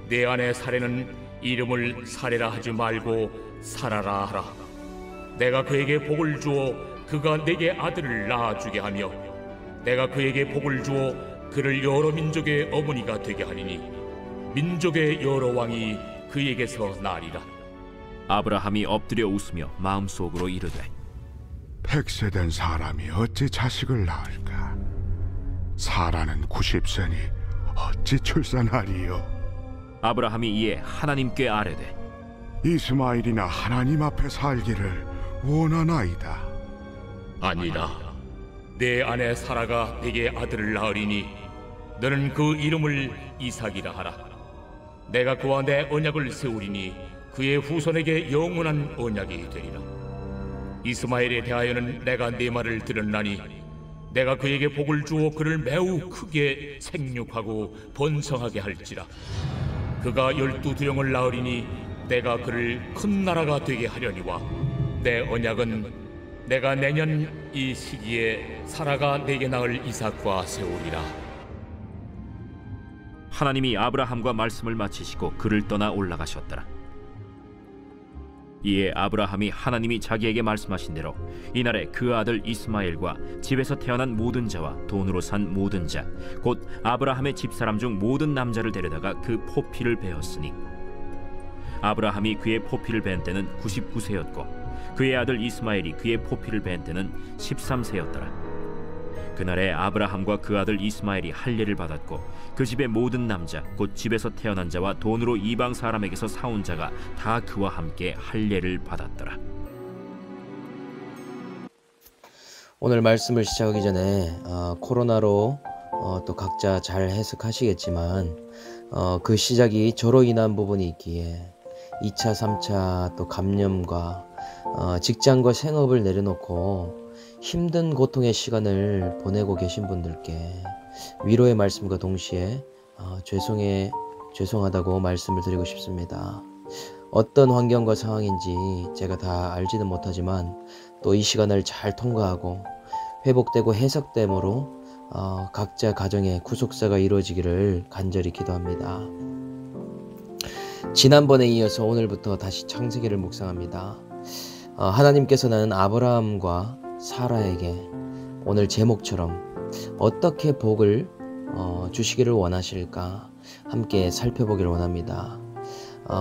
내 아내 사레는 이름을 사레라 하지 말고 사라라 하라. 내가 그에게 복을 주어 그가 내게 아들을 낳아주게 하며 내가 그에게 복을 주어 그를 여러 민족의 어머니가 되게 하리니 민족의 여러 왕이 그에게서 나리라. 아브라함이 엎드려 웃으며 마음속으로 이르되 100세 된 사람이 어찌 자식을 낳을까? 사라는 90세니 어찌 출산하리요? 아브라함이 이에 하나님께 아뢰되 이스마엘이나 하나님 앞에 살기를 원하나이다. 아니라 내 아내 사라가 내게 아들을 낳으리니 너는 그 이름을 이삭이라 하라. 내가 그와 내 언약을 세우리니 그의 후손에게 영원한 언약이 되리라. 이스마엘에 대하여는 내가 네 말을 들었나니 내가 그에게 복을 주어 그를 매우 크게 생육하고 번성하게 할지라. 그가 12두령을 낳으리니 내가 그를 큰 나라가 되게 하려니와 내 언약은 내가 내년 이 시기에 사라가 내게 낳을 이삭과 세우리라. 하나님이 아브라함과 말씀을 마치시고 그를 떠나 올라가셨더라. 이에 아브라함이 하나님이 자기에게 말씀하신 대로 이날에 그 아들 이스마엘과 집에서 태어난 모든 자와 돈으로 산 모든 자 곧 아브라함의 집사람 중 모든 남자를 데려다가 그 포피를 베었으니 아브라함이 그의 포피를 벤 때는 99세였고 그의 아들 이스마엘이 그의 포피를 벤 때는 13세였더라. 그날에 아브라함과 그 아들 이스마엘이 할례를 받았고 그 집의 모든 남자 곧 집에서 태어난 자와 돈으로 이방 사람에게서 사온 자가 다 그와 함께 할례를 받았더라. 오늘 말씀을 시작하기 전에 코로나로 또 각자 잘 해석하시겠지만 그 시작이 저로 인한 부분이 있기에 2차 3차 또 감염과 직장과 생업을 내려놓고 힘든 고통의 시간을 보내고 계신 분들께 위로의 말씀과 동시에 죄송하다고 말씀을 드리고 싶습니다. 어떤 환경과 상황인지 제가 다 알지는 못하지만 또 이 시간을 잘 통과하고 회복되고 해석됨으로 각자 가정의 구속사가 이루어지기를 간절히 기도합니다. 지난번에 이어서 오늘부터 다시 창세기를 묵상합니다. 하나님께서는 아브라함과 사라에게 오늘 제목처럼 어떻게 복을 주시기를 원하실까 함께 살펴보기를 원합니다.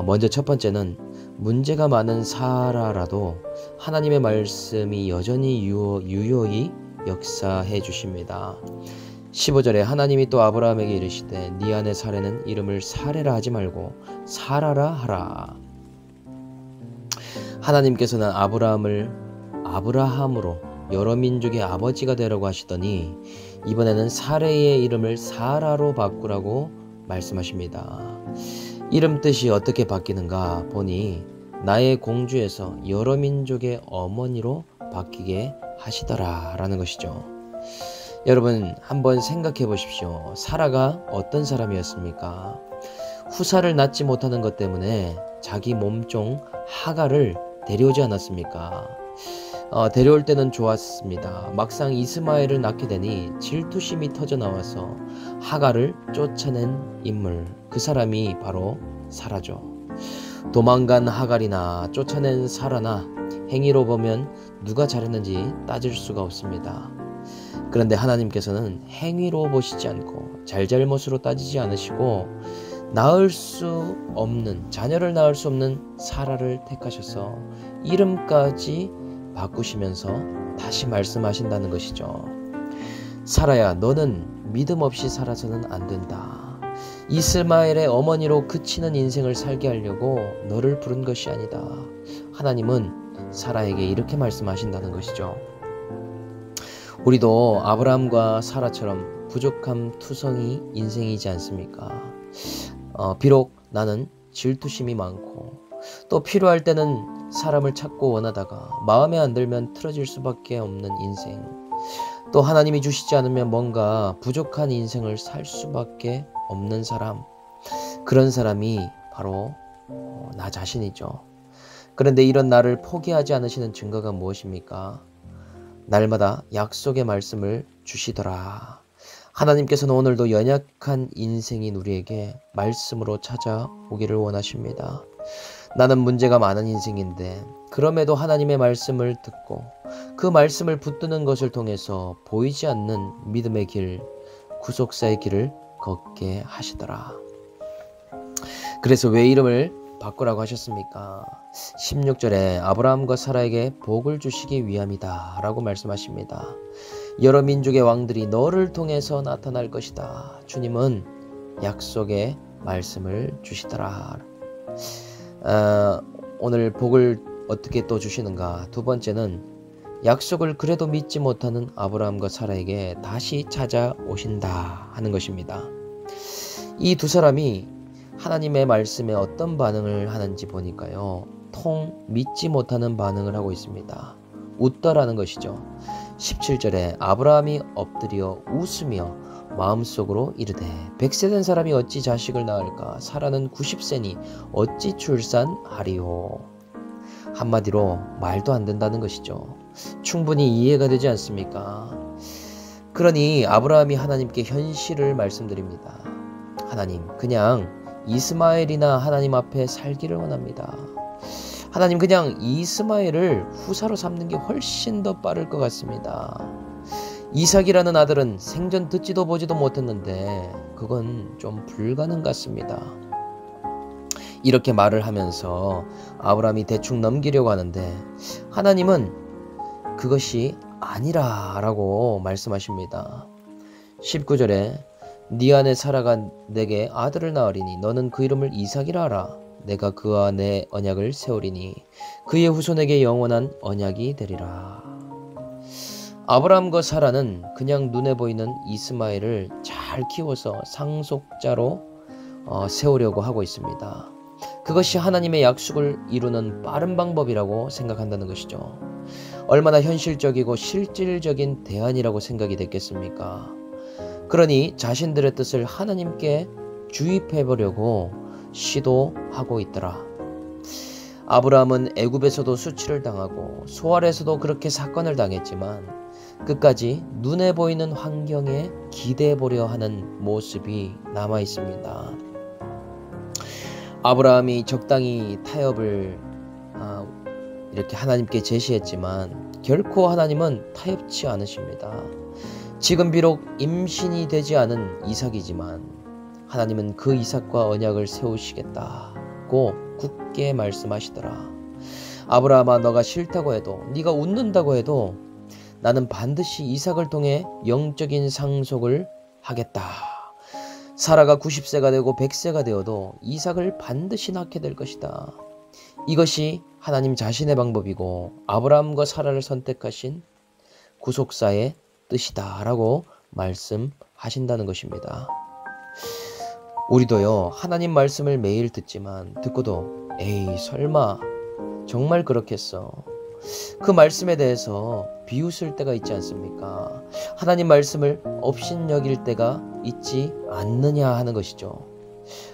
먼저 첫 번째는 문제가 많은 사라라도 하나님의 말씀이 여전히 유효히 역사해 주십니다. 15절에 하나님이 또 아브라함에게 이르시되 네 아내 사레는 이름을 사레라 하지 말고 사라라 하라. 하나님께서는 아브라함을 아브라함으로 여러 민족의 아버지가 되라고 하시더니 이번에는 사레의 이름을 사라로 바꾸라고 말씀하십니다. 이름 뜻이 어떻게 바뀌는가 보니 나의 공주에서 여러 민족의 어머니로 바뀌게 하시더라 라는 것이죠. 여러분 한번 생각해 보십시오. 사라가 어떤 사람이었습니까? 후사를 낳지 못하는 것 때문에 자기 몸종 하갈을 데려오지 않았습니까? 데려올 때는 좋았습니다. 막상 이스마엘을 낳게 되니 질투심이 터져 나와서 하갈을 쫓아낸 인물, 그 사람이 바로 사라죠. 도망간 하갈이나 쫓아낸 사라나 행위로 보면 누가 잘했는지 따질 수가 없습니다. 그런데 하나님께서는 행위로 보시지 않고 잘잘못으로 따지지 않으시고 낳을 수 없는, 자녀를 낳을 수 없는 사라를 택하셔서 이름까지 바꾸시면서 다시 말씀하신다는 것이죠. 사라야, 너는 믿음 없이 살아서는 안 된다. 이스마엘의 어머니로 그치는 인생을 살게 하려고 너를 부른 것이 아니다. 하나님은 사라에게 이렇게 말씀하신다는 것이죠. 우리도 아브라함과 사라처럼 부족함 투성이 인생이지 않습니까? 비록 나는 질투심이 많고 또 필요할 때는 사람을 찾고 원하다가 마음에 안 들면 틀어질 수밖에 없는 인생, 또 하나님이 주시지 않으면 뭔가 부족한 인생을 살 수밖에 없는 사람, 그런 사람이 바로 나 자신이죠. 그런데 이런 나를 포기하지 않으시는 증거가 무엇입니까? 날마다 약속의 말씀을 주시더라. 하나님께서는 오늘도 연약한 인생인 우리에게 말씀으로 찾아오기를 원하십니다. 나는 문제가 많은 인생인데 그럼에도 하나님의 말씀을 듣고 그 말씀을 붙드는 것을 통해서 보이지 않는 믿음의 길, 구속사의 길을 걷게 하시더라. 그래서 왜 이름을 바꾸라고 하셨습니까? 16절에 아브라함과 사라에게 복을 주시기 위함이다 라고 말씀하십니다. 여러 민족의 왕들이 너를 통해서 나타날 것이다. 주님은 약속의 말씀을 주시더라. 오늘 복을 어떻게 또 주시는가? 두 번째는 약속을 그래도 믿지 못하는 아브라함과 사라에게 다시 찾아오신다 하는 것입니다. 이 두 사람이 하나님의 말씀에 어떤 반응을 하는지 보니까요, 통 믿지 못하는 반응을 하고 있습니다. 웃더라는 것이죠. 17절에 아브라함이 엎드려 웃으며 마음속으로 이르되 100세 된 사람이 어찌 자식을 낳을까? 사라는 90세니 어찌 출산하리요? 한마디로 말도 안 된다는 것이죠. 충분히 이해가 되지 않습니까? 그러니 아브라함이 하나님께 현실을 말씀드립니다. 하나님, 그냥 이스마엘이나 하나님 앞에 살기를 원합니다. 하나님, 그냥 이스마엘을 후사로 삼는 게 훨씬 더 빠를 것 같습니다. 이삭이라는 아들은 생전 듣지도 보지도 못했는데 그건 좀 불가능 같습니다. 이렇게 말을 하면서 아브라함이 대충 넘기려고 하는데 하나님은 그것이 아니라 라고 말씀하십니다. 19절에 네 아내 사라가 내게 아들을 낳으리니 너는 그 이름을 이삭이라 하라. 내가 그와 내 언약을 세우리니 그의 후손에게 영원한 언약이 되리라. 아브라함과 사라는 그냥 눈에 보이는 이스마엘을 잘 키워서 상속자로 세우려고 하고 있습니다. 그것이 하나님의 약속을 이루는 빠른 방법이라고 생각한다는 것이죠. 얼마나 현실적이고 실질적인 대안이라고 생각이 됐겠습니까? 그러니 자신들의 뜻을 하나님께 주입해보려고 시도하고 있더라. 아브라함은 애굽에서도 수치를 당하고 소알에서도 그렇게 사건을 당했지만 끝까지 눈에 보이는 환경에 기대해보려 하는 모습이 남아 있습니다. 아브라함이 적당히 타협을 이렇게 하나님께 제시했지만 결코 하나님은 타협치 않으십니다. 지금 비록 임신이 되지 않은 이삭이지만 하나님은 그 이삭과 언약을 세우시겠다고 굳게 말씀하시더라. 아브라함아, 너가 싫다고 해도, 네가 웃는다고 해도 나는 반드시 이삭을 통해 영적인 상속을 하겠다. 사라가 90세가 되고 100세가 되어도 이삭을 반드시 낳게 될 것이다. 이것이 하나님 자신의 방법이고 아브라함과 사라를 선택하신 구속사의 뜻이다 라고 말씀하신다는 것입니다. 우리도요, 하나님 말씀을 매일 듣지만 듣고도 에이 설마 정말 그렇겠어, 그 말씀에 대해서 비웃을 때가 있지 않습니까? 하나님 말씀을 업신여길 때가 있지 않느냐 하는 것이죠.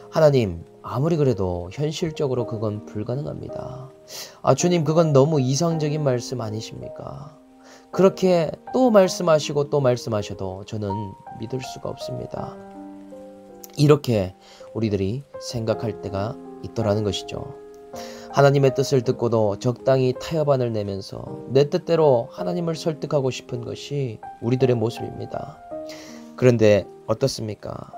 하나님, 아무리 그래도 현실적으로 그건 불가능합니다. 주님, 그건 너무 이상적인 말씀 아니십니까? 그렇게 또 말씀하시고 또 말씀하셔도 저는 믿을 수가 없습니다. 이렇게 우리들이 생각할 때가 있더라는 것이죠. 하나님의 뜻을 듣고도 적당히 타협안을 내면서 내 뜻대로 하나님을 설득하고 싶은 것이 우리들의 모습입니다. 그런데 어떻습니까?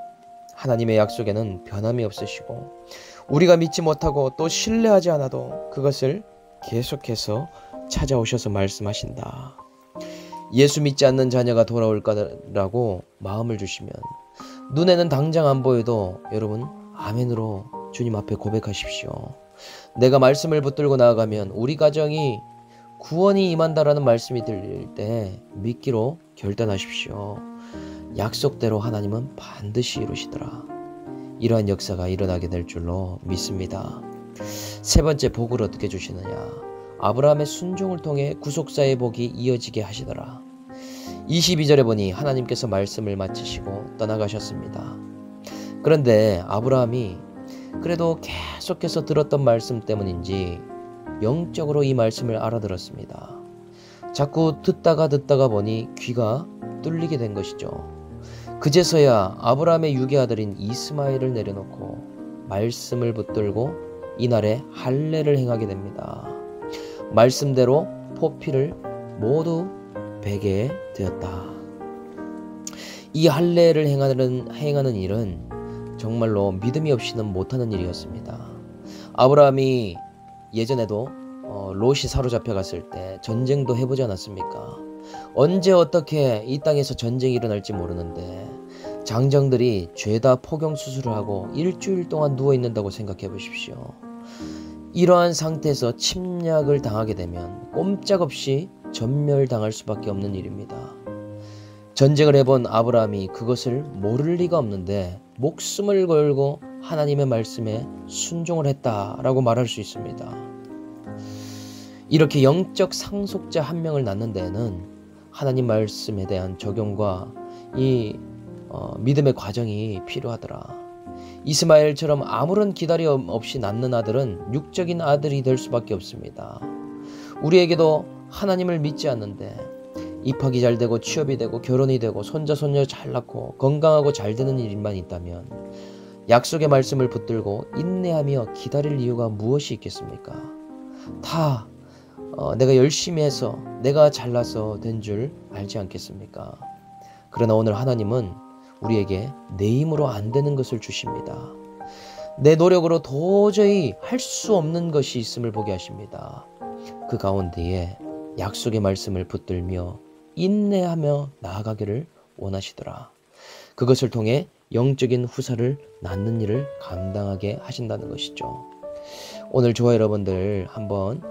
하나님의 약속에는 변함이 없으시고 우리가 믿지 못하고 또 신뢰하지 않아도 그것을 계속해서 찾아오셔서 말씀하신다. 예수 믿지 않는 자녀가 돌아올 거라고 마음을 주시면 눈에는 당장 안 보여도 여러분 아멘으로 주님 앞에 고백하십시오. 내가 말씀을 붙들고 나아가면 우리 가정이 구원이 임한다라는 말씀이 들릴 때 믿기로 결단하십시오. 약속대로 하나님은 반드시 이루시더라. 이러한 역사가 일어나게 될 줄로 믿습니다. 세 번째, 복을 어떻게 주시느냐? 아브라함의 순종을 통해 구속사의 복이 이어지게 하시더라. 22절에 보니 하나님께서 말씀을 마치시고 떠나가셨습니다. 그런데 아브라함이 그래도 계속해서 들었던 말씀 때문인지 영적으로 이 말씀을 알아들었습니다. 자꾸 듣다가 보니 귀가 뚫리게 된 것이죠. 그제서야 아브라함의 유기 아들인 이스마엘을 내려놓고 말씀을 붙들고 이날에 할례를 행하게 됩니다. 말씀대로 포피를 모두 베게 되었다. 이 할례를 행하는 일은 정말로 믿음이 없이는 못하는 일이었습니다. 아브라함이 예전에도 롯이 사로잡혀 갔을 때 전쟁도 해보지 않았습니까? 언제 어떻게 이 땅에서 전쟁이 일어날지 모르는데 장정들이 죄다 포경 수술을 하고 일주일 동안 누워있는다고 생각해 보십시오. 이러한 상태에서 침략을 당하게 되면 꼼짝없이 전멸당할 수밖에 없는 일입니다. 전쟁을 해본 아브라함이 그것을 모를 리가 없는데 목숨을 걸고 하나님의 말씀에 순종을 했다라고 말할 수 있습니다. 이렇게 영적 상속자 한 명을 낳는 데에는 하나님 말씀에 대한 적용과 이 믿음의 과정이 필요하더라. 이스마엘처럼 아무런 기다림 없이 낳는 아들은 육적인 아들이 될 수밖에 없습니다. 우리에게도 하나님을 믿지 않는데 입학이 잘 되고 취업이 되고 결혼이 되고 손자 손녀 잘 낳고 건강하고 잘 되는 일만 있다면 약속의 말씀을 붙들고 인내하며 기다릴 이유가 무엇이 있겠습니까? 다 내가 열심히 해서 내가 잘나서 된 줄 알지 않겠습니까? 그러나 오늘 하나님은 우리에게 내 힘으로 안 되는 것을 주십니다. 내 노력으로 도저히 할 수 없는 것이 있음을 보게 하십니다. 그 가운데에 약속의 말씀을 붙들며 인내하며 나아가기를 원하시더라. 그것을 통해 영적인 후사를 낳는 일을 감당하게 하신다는 것이죠. 오늘 저와 여러분들 한번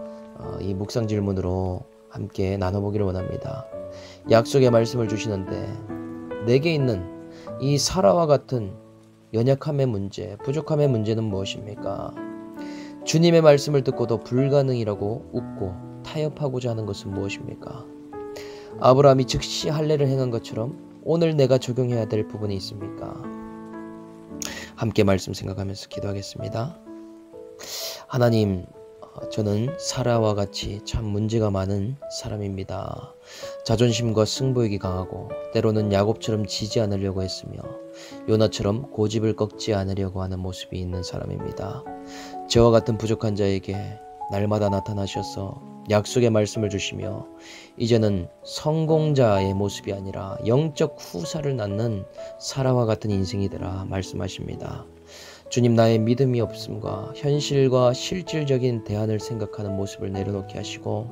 이 묵상 질문으로 함께 나눠보기를 원합니다. 약속의 말씀을 주시는데 내게 있는 이 사라와 같은 연약함의 문제, 부족함의 문제는 무엇입니까? 주님의 말씀을 듣고도 불가능이라고 웃고 타협하고자 하는 것은 무엇입니까? 아브라함이 즉시 할례를 행한 것처럼 오늘 내가 적용해야 될 부분이 있습니까? 함께 말씀 생각하면서 기도하겠습니다. 하나님, 저는 사라와 같이 참 문제가 많은 사람입니다. 자존심과 승부욕이 강하고 때로는 야곱처럼 지지 않으려고 했으며 요나처럼 고집을 꺾지 않으려고 하는 모습이 있는 사람입니다. 저와 같은 부족한 자에게 날마다 나타나셔서 약속의 말씀을 주시며 이제는 성공자의 모습이 아니라 영적 후사를 낳는 사라와 같은 인생이 되라 말씀하십니다. 주님, 나의 믿음이 없음과 현실과 실질적인 대안을 생각하는 모습을 내려놓게 하시고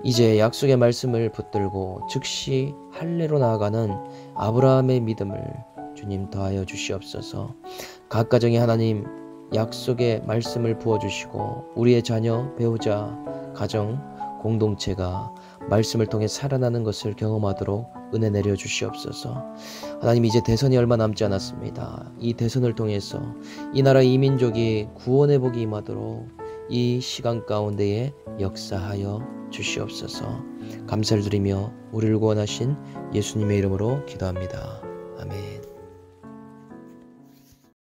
이제 약속의 말씀을 붙들고 즉시 할례로 나아가는 아브라함의 믿음을 주님 더하여 주시옵소서. 각 가정에 하나님 약속의 말씀을 부어주시고 우리의 자녀, 배우자, 가정, 공동체가 말씀을 통해 살아나는 것을 경험하도록 은혜 내려 주시옵소서. 하나님, 이제 대선이 얼마 남지 않았습니다. 이 대선을 통해서 이 나라 이 민족이 구원의 복이 임하도록 이 시간 가운데에 역사하여 주시옵소서. 감사를 드리며 우리를 구원하신 예수님의 이름으로 기도합니다. 아멘.